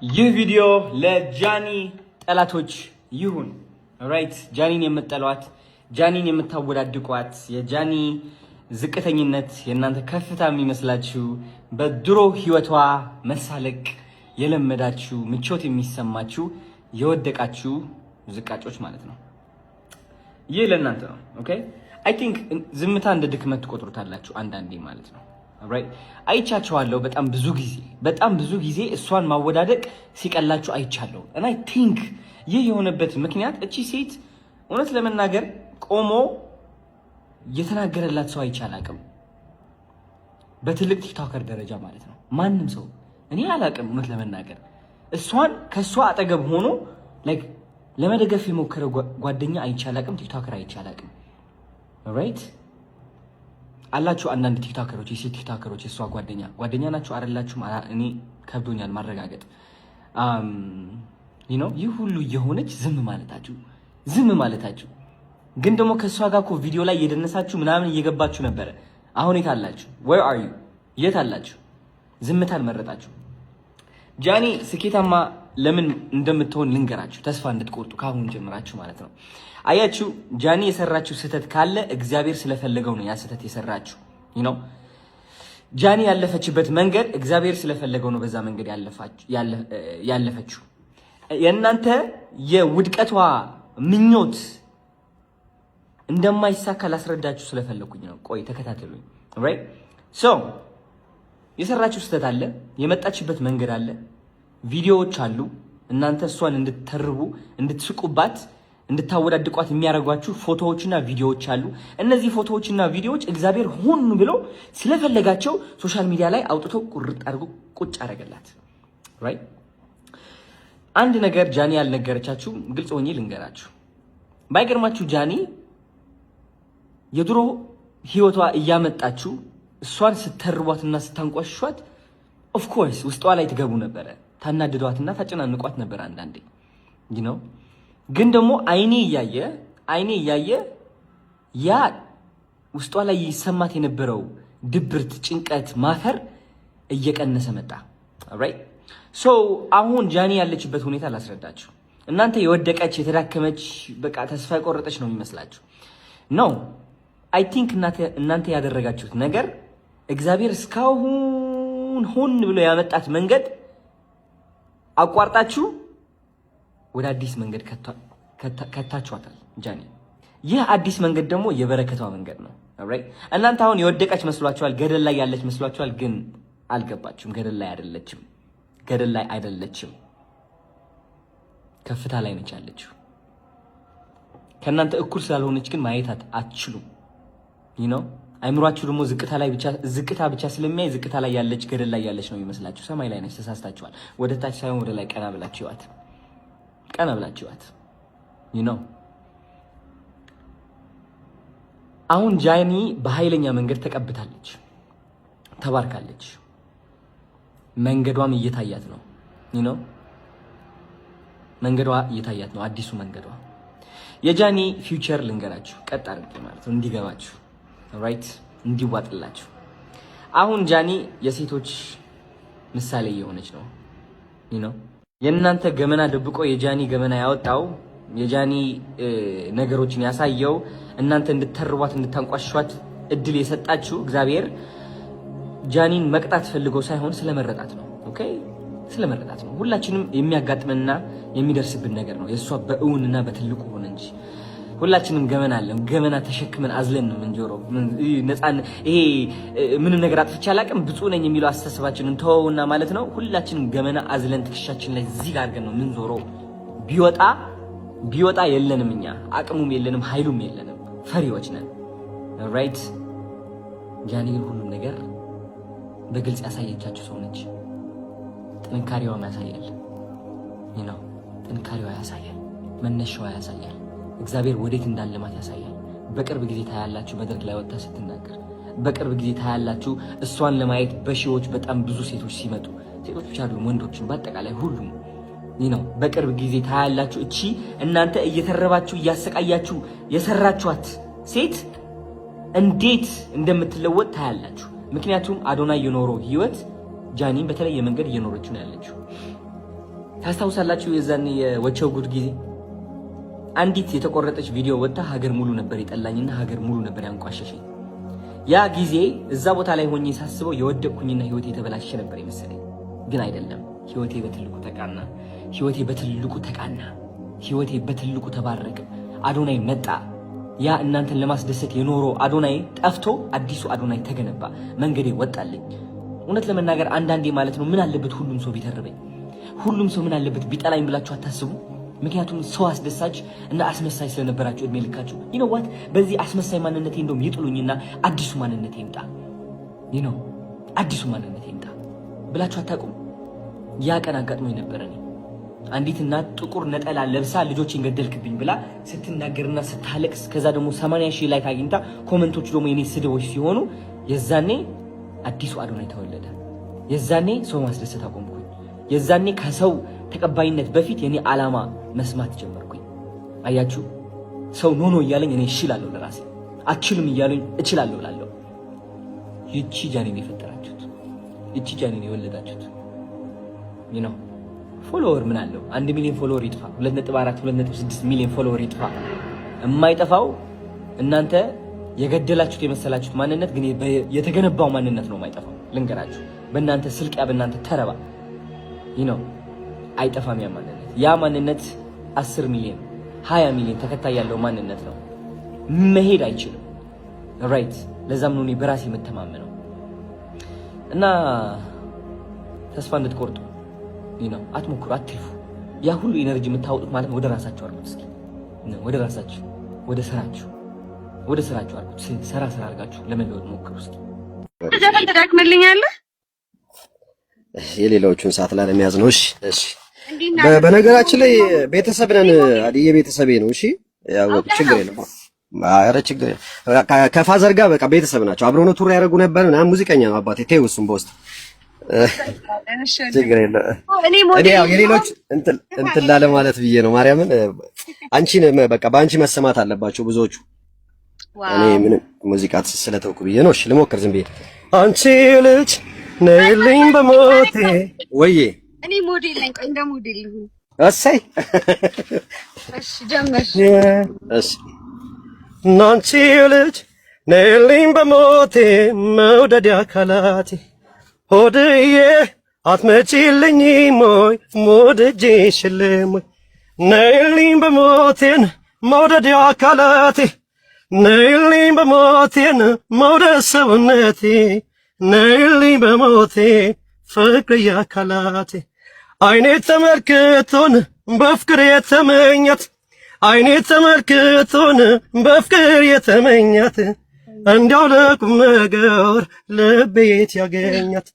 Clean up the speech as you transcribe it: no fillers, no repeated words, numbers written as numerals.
ይህ ቪዲዮ ለጃኒ ጠላቶች ይሁን። ራይት ጃኒን የምትጠሏት፣ ጃኒን የምታወዳድቋት፣ የጃኒ ዝቅተኝነት የእናንተ ከፍታ የሚመስላችሁ፣ በድሮ ህይወቷ መሳለቅ የለመዳችሁ፣ ምቾት የሚሰማችሁ የወደቃችሁ ዝቃጮች ማለት ነው። ይህ ለእናንተ ነው። ኦኬ አይ ቲንክ ዝምታ እንደ ድክመት ትቆጥሩታላችሁ አንዳንዴ ማለት ነው። አይቻቸዋለሁ በጣም ብዙ ጊዜ እሷን ማወዳደቅ ሲቀላችሁ አይቻለሁ። እና አይ ቲንክ ይህ የሆነበት ምክንያት እቺ ሴት እውነት ለመናገር ቆሞ የተናገረላት ሰው አይቻላቅም። በትልቅ ቲክቶከር ደረጃ ማለት ነው። ማንም ሰው እኔ አላቅም። እውነት ለመናገር እሷን ከሷ አጠገብ ሆኖ ላይክ ለመደገፍ የሞከረ ጓደኛ አይቻላቅም። ቲክቶከር አይቻላቅም። ኦልራይት አላችሁ አንዳንድ ቲክቶከሮች፣ የሴት ቲክቶከሮች የሷ ጓደኛ ናችሁ አይደላችሁም? እኔ ከብዶኛል ማረጋገጥ። ይህ ሁሉ የሆነች ዝም ማለታችሁ ግን ደግሞ ከሷ ጋር እኮ ቪዲዮ ላይ እየደነሳችሁ ምናምን እየገባችሁ ነበረ። አሁን የት አላችሁ? where are you? የት አላችሁ? ዝምታን መረጣችሁ። ጃኒ ስኬታማ ለምን እንደምትሆን ልንገራችሁ፣ ተስፋ እንድትቆርጡ ካሁን ጀምራችሁ ማለት ነው። አያችሁ ጃኒ የሰራችሁ ስህተት ካለ እግዚአብሔር ስለፈለገው ነው ያ ስህተት የሰራችሁ። ጃኒ ያለፈችበት መንገድ እግዚአብሔር ስለፈለገው ነው በዛ መንገድ ያለፈችው። የእናንተ የውድቀቷ ምኞት እንደማይሳካ ላስረዳችሁ ስለፈለኩኝ ነው። ቆይ ተከታተሉኝ። ራይት ሶ የሰራችሁ ስህተት አለ፣ የመጣችበት መንገድ አለ፣ ቪዲዮዎች አሉ። እናንተ እሷን እንድትተርቡ እንድትስቁባት እንድታወዳድቋት የሚያደርጓችሁ ፎቶዎችና ቪዲዮዎች አሉ። እነዚህ ፎቶዎችና ቪዲዮዎች እግዚአብሔር ሆን ብሎ ስለፈለጋቸው ሶሻል ሚዲያ ላይ አውጥቶ ቁርጥ አድርጎ ቁጭ አደረገላት። ራይት አንድ ነገር ጃኒ ያልነገረቻችሁ ግልጽ ሆኜ ልንገራችሁ። ባይገርማችሁ ጃኒ የድሮ ህይወቷ እያመጣችሁ እሷን ስተርቧትና ስታንቋሿት ኦፍ ኮርስ ውስጧ ላይ ትገቡ ነበረ፣ ታናድዷትና ታጨናንቋት ነበር አንዳንዴ ግን ደግሞ አይኔ እያየ ያ ውስጧ ላይ ይሰማት የነበረው ድብርት፣ ጭንቀት፣ ማፈር እየቀነሰ መጣ። ኦልራይት ሶ አሁን ጃኒ ያለችበት ሁኔታ ላስረዳችሁ። እናንተ የወደቀች የተዳከመች በቃ ተስፋ የቆረጠች ነው የሚመስላችሁ። ኖ አይ ቲንክ እናንተ ያደረጋችሁት ነገር እግዚአብሔር እስካሁን ሆን ብሎ ያመጣት መንገድ አቋርጣችሁ ወደ አዲስ መንገድ ከታችኋታል ጃኒ። ይህ አዲስ መንገድ ደግሞ የበረከቷ መንገድ ነው። ኦልራይት እናንተ አሁን የወደቀች መስሏችኋል፣ ገደል ላይ ያለች መስሏችኋል፣ ግን አልገባችሁም። ገደል ላይ አይደለችም፣ ከፍታ ላይ ነች ያለችው። ከእናንተ እኩል ስላልሆነች ግን ማየት አትችሉም። አይምሯችሁ ደግሞ ዝቅታ ብቻ ስለሚያይ ዝቅታ ላይ ያለች ገደል ላይ ያለች ነው የሚመስላችሁ። ሰማይ ላይ ነች። ተሳስታችኋል። ወደ ታች ሳይሆን ወደ ላይ ቀና ብላችኋት አሁን ጃኒ በኃይለኛ መንገድ ተቀብታለች፣ ተባርካለች። መንገዷም እየታያት ነው። መንገዷ እየታያት ነው፣ አዲሱ መንገዷ። የጃኒ ፊውቸር ልንገራችሁ ቀጥ አድርጌ ማለት ነው እንዲገባችሁ፣ ራይት እንዲዋጥላችሁ። አሁን ጃኒ የሴቶች ምሳሌ እየሆነች ነው። የእናንተ ገመና ደብቆ የጃኒ ገመና ያወጣው፣ የጃኒ ነገሮችን ያሳየው፣ እናንተ እንድትተርቧት እንድታንቋሿት እድል የሰጣችሁ እግዚአብሔር ጃኒን መቅጣት ፈልጎ ሳይሆን ስለመረጣት ነው። ኦኬ ስለመረጣት ነው። ሁላችንም የሚያጋጥመንና የሚደርስብን ነገር ነው። የእሷ በእውንና በትልቁ ሆነ እንጂ ሁላችንም ገመና አለን። ገመና ተሸክመን አዝለን ነው ምንጆረው። ይሄ ምንም ነገር አጥፍቼ አላውቅም ብፁዕ ነኝ የሚለው አስተሳሰባችንን ተወውና ማለት ነው። ሁላችንም ገመና አዝለን ትከሻችን ላይ እዚህ ጋር አድርገን ነው ምንዞረው። ቢወጣ የለንም፣ እኛ አቅሙም የለንም፣ ኃይሉም የለንም፣ ፈሪዎች ነን። ራይት ጃኒ ግን ሁሉም ነገር በግልጽ ያሳየቻችሁ ሰው ነች። ጥንካሬዋም ያሳያል። ጥንካሬዋ ያሳያል፣ መነሻዋ ያሳያል፣ እግዚአብሔር ወዴት እንዳለማት ያሳያል። በቅርብ ጊዜ ታያላችሁ መድረክ ላይ ወጣ ስትናገር። በቅርብ ጊዜ ታያላችሁ እሷን ለማየት በሺዎች በጣም ብዙ ሴቶች ሲመጡ፣ ሴቶች ብቻ አይደሉም ወንዶችን በአጠቃላይ ሁሉም በቅርብ ጊዜ ታያላችሁ። እቺ እናንተ እየተረባችሁ እያሰቃያችሁ የሰራችኋት ሴት እንዴት እንደምትለወጥ ታያላችሁ። ምክንያቱም አዶናይ የኖረው ህይወት ጃኒን በተለየ መንገድ እየኖረች ነው ያለችው። ታስታውሳላችሁ? የዛኔ የወቸው ጉድ ጊዜ አንዲት የተቆረጠች ቪዲዮ ወጣ ሀገር ሙሉ ነበር የጠላኝና ሀገር ሙሉ ነበር ያንቋሸሸኝ። ያ ጊዜ እዛ ቦታ ላይ ሆኜ ሳስበው የወደቅኩኝና ህይወቴ የተበላሸ ነበር የመሰለኝ። ግን አይደለም። ህይወቴ በትልቁ ተቃና። ህይወቴ በትልቁ ተባረከ። አዶናይ መጣ። ያ እናንተን ለማስደሰት የኖረው አዶናይ ጠፍቶ አዲሱ አዶናይ ተገነባ። መንገዴ ወጣልኝ። እውነት ለመናገር አንዳንዴ ማለት ነው ምን አለበት ሁሉም ሰው ቢተርበኝ፣ ሁሉም ሰው ምን አለበት ቢጠላኝ ብላችሁ አታስቡ? ምክንያቱም ሰው አስደሳች እና አስመሳይ ስለነበራችሁ እድሜ ልካችሁ ዋት በዚህ አስመሳይ ማንነቴ እንደውም ይጥሉኝና አዲሱ ማንነቴ ይምጣ አዲሱ ማንነቴ ይምጣ ብላችሁ አታውቁም? ያ ቀን አጋጥሞኝ ነበር። እኔ አንዲት እናት ጥቁር ነጠላ ለብሳ ልጆችን ገደልክብኝ ብላ ስትናገርና ስታለቅስ ከዛ ደግሞ 80,000 ላይክ አግኝታ ኮሜንቶቹ ደግሞ የኔ ስድቦች ሲሆኑ የዛኔ አዲሱ አዶናይ ተወለደ። የዛኔ ሰው ማስደሰት አቆምኩኝ። የዛኔ ከሰው ተቀባይነት በፊት የኔ ዓላማ መስማት ጀመርኩኝ። አያችሁ ሰው ኖኖ እያለኝ እኔ እችላለሁ ለራሴ፣ አትችልም እያለኝ እችላለሁ እላለሁ። ይቺ ጃኒን የፈጠራችሁት፣ ይቺ ጃኒን የወለዳችሁት ፎሎወር ምን አለው? 1 ሚሊዮን ፎሎወር ይጥፋ፣ 2.4 2.6 ሚሊዮን ፎሎወር ይጥፋ፣ የማይጠፋው እናንተ የገደላችሁት የመሰላችሁት ማንነት ግን የተገነባው ማንነት ነው የማይጠፋው። ልንገራችሁ፣ በእናንተ ስልቂያ፣ በእናንተ ተረባ አይጠፋም ያ ማንነት። ያ ማንነት 10 ሚሊዮን 20 ሚሊዮን ተከታይ ያለው ማንነት ነው። መሄድ አይችልም። ራይት። ለዛም ነው እኔ በራሴ የምተማመነው እና ተስፋ እንድትቆርጡ አትሞክሩ፣ አትልፉ። ያ ሁሉ ኢነርጂ የምታወጡት ማለት ወደ ራሳችሁ አድርጉት። እስኪ ወደ ራሳችሁ፣ ወደ ስራችሁ አድርጉት። ሰራ አድርጋችሁ ለመለወጥ ሞክሩ። እስኪ ዘፈን ተዳክመልኛለህ። የሌሎቹን ሰዓት ላለመያዝ ነው። እሺ በነገራችን ላይ ቤተሰብ ነን። አዲዬ ቤተሰቤ ነው። እሺ ያው ችግር የለም። ኧረ ችግር ከፋዘር ጋር በቃ ቤተሰብ ናቸው። አብረው ነው ቱር ያደርጉ ነበር እና ሙዚቀኛ ነው አባቴ። ተይው እሱን በውስጥ ችግር የለም። እኔ ያው የሌሎች እንትን ላለ ማለት ብዬ ነው። ማርያምን አንቺን በቃ በአንቺ መሰማት አለባቸው ብዙዎቹ። እኔ ምንም ሙዚቃ ስለተውኩ ብዬ ነው። እሺ ልሞክር ዝም ብዬ። አንቺ ልጅ ነይልኝ በሞቴ ወዬ እኔ ሞዴል ነኝ። ቆይ እንደ ሞዴል ነው። እሰይ እሺ ጀመር። እሺ ናንቺ ልጅ ነይልኝ በሞቴ መውደድ አካላቴ ሆድዬ አትመጪልኝ ሞይ ሞደጄ ሽልም ነይልኝ በሞቴን መውደድ አካላቴ ነይልኝ በሞቴን መውደድ ሰውነቴ ነይልኝ በሞቴ ፍቅር አካላቴ አይኔ ተመልክቶን በፍቅር የተመኛት አይኔ ተመልክቶን በፍቅር የተመኛት እንዲያው ለቁም ነገር ልቤት ያገኛት